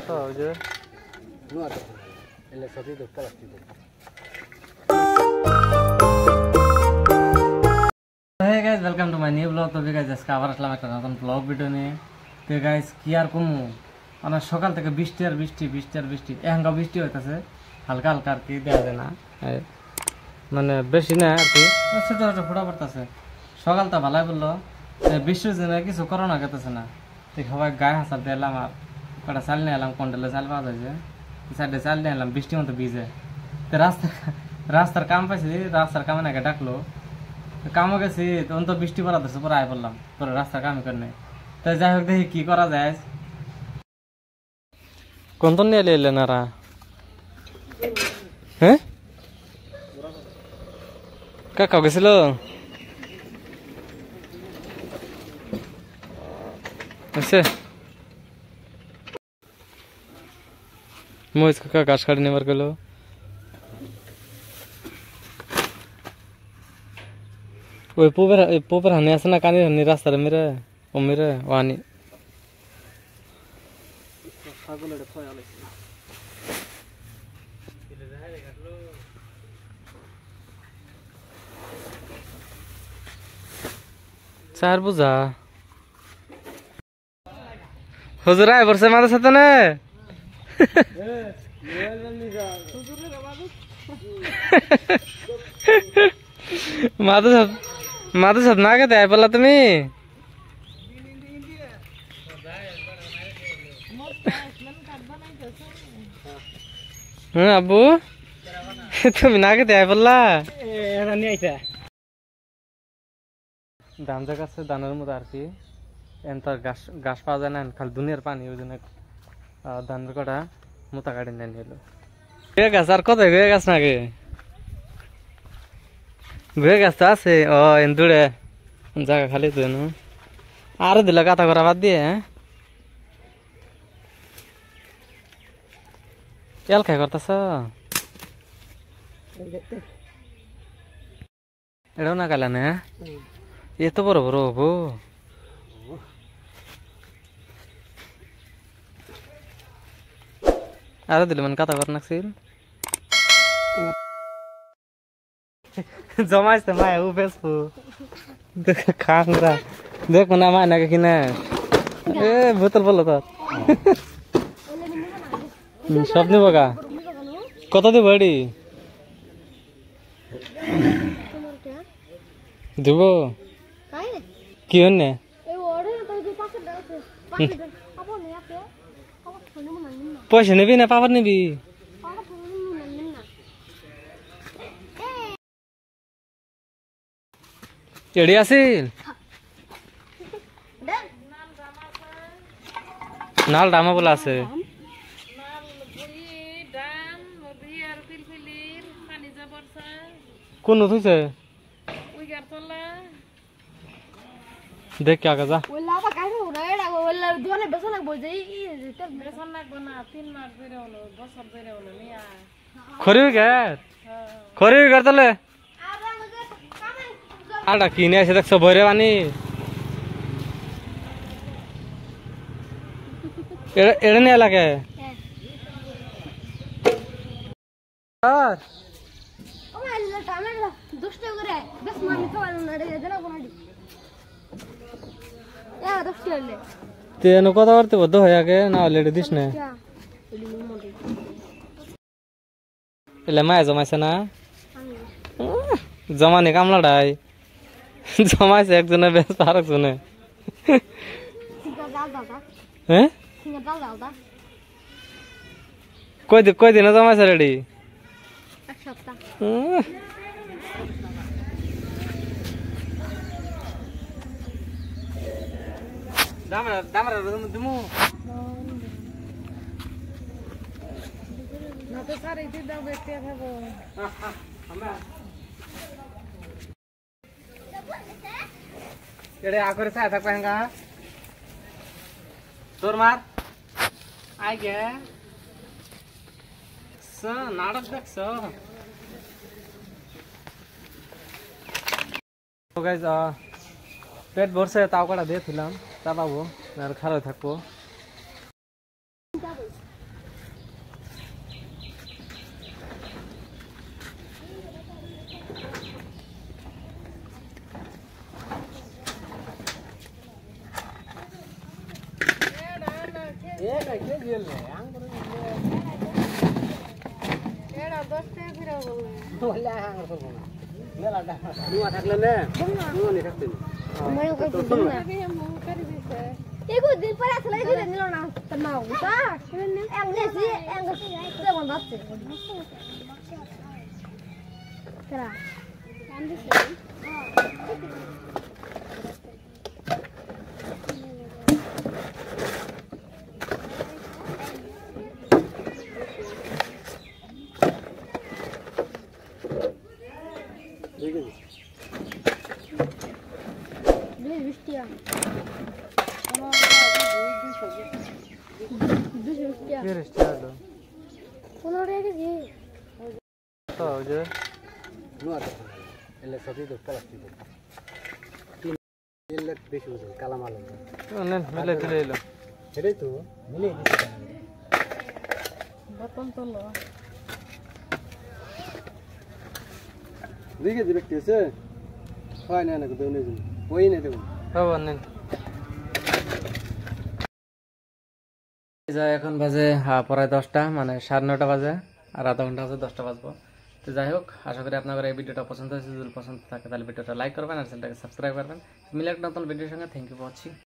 তো ওই যে Hey guys, welcome to my new vlog. তো guys আজকে আবার আসলাম একটা নতুন vlog ভিডিও নিয়ে। তো guys কি আর কমু, মানে সকাল থেকে বৃষ্টি আর বৃষ্টি এখনকার বৃষ্টি হইতেছে হালকা হালকা আর কি, দেওয়া যায় না মানে বেশি না আর কি, ছোট ছোট ফোটা পড়তেছে। সকালটা ভালাই বললো, বৃষ্টির জন্য কিছু করোনা গেতেছে না। তো সবাই গায়ে হাসার দিয়ে এলাম আর কটা চাল নিয়ে এলাম, কন্ডেলে চাল পাওয়া যায় যে সাইডে চাল নিয়ে এলাম, বৃষ্টির মতো ভিজে। তো রাস্তার কাম পাইছি, রাস্তার কামে নাকি ডাকলো, কামও গেছি তখন তো বৃষ্টি পড়া দিচ্ছে, পরে আয় বললাম পরে রাস্তার কামই করে। তাই যাই হোক দেখি কি করা যায়। কোন তো নিয়ে এলেন আর হ্যাঁ কাকা গেছিল মহিষ কাকা ঘাস কাটি নেবার গেল। ওই পোপের হানি আছে না, কানি হানি রাস্তার মেরে ও মেরে ও হানি চার বুঝা হুজুর আয় বসে মাদের সাথে না মাদের সাথে না খেতে আয় বললা তুমি। হ্যাঁ আব্বু তুমি না খেতে আয় বললা। ধান জায়গাছে ধানের মতো আর কি, এন তো ঘাস পাওয়া যায় না, খালি দুনিয়ার পানি, ওই জন্য ধানের কটা মোতা কাটি নিয়ে নিলো। ঘুয়ে গাছ আর কত ঘুয়ে গাছ নাকি, ঘুয়ে গাছ তো আছে ও এন দূরে জায়গা খালি তো আর দিল কাতা করা বাদ দিয়ে। এল খাই করতেছ এটাও না কালা না, এত বড় বড় হবো। আরো দিল মানে কাতা কর নাকছিল জমাইছে মায় ও বেসবো খাংরা দেখ না মায় নাকি কিনা এ বোতল বললো তোর সব নিব গা কত দিব এডি দিব কি হন্যে পয়সা নিবি না পাবার নিবি। এডি আছিল নাল ডামা বলে আছে কোন থইছে দেখ কে আগা যা খরি গের তাহলে আটা কিনে আছে দেখছো ভরে পানি এড়ে নিয়ে লাগে তেন কথা করতে বদ্ধ হয়ে আগে না হলে এটা দিস না এলে মায় জমাইছে না জমানি কামলাটাই জমাইছে একজনে বেশ আর একজনে হ্যাঁ কই দিনে জমাইছে রেডি আকরে চাই থাকবে হেঙ্গা তোর মার আই গে নাটক দেখছ পেট ভরছে তাও কটা দিয়েছিলাম তা পাবো আর খারাপ থাকবো এখন বাজে প্রায় 10টা, মানে 9:30 বাজে, আর আধা ঘন্টা আছে 10টা বাজবো। তো যাই হোক, আশা করি আপনাদের এই ভিডিওটা পছন্দ হয়েছে। যদি পছন্দ থাকে তাহলে ভিডিওটা লাইক করবেন আর চ্যানেলটাকে সাবস্ক্রাইব করবেন। মিলে একটা নতুন ভিডিওর সঙ্গে। Thank you for watching.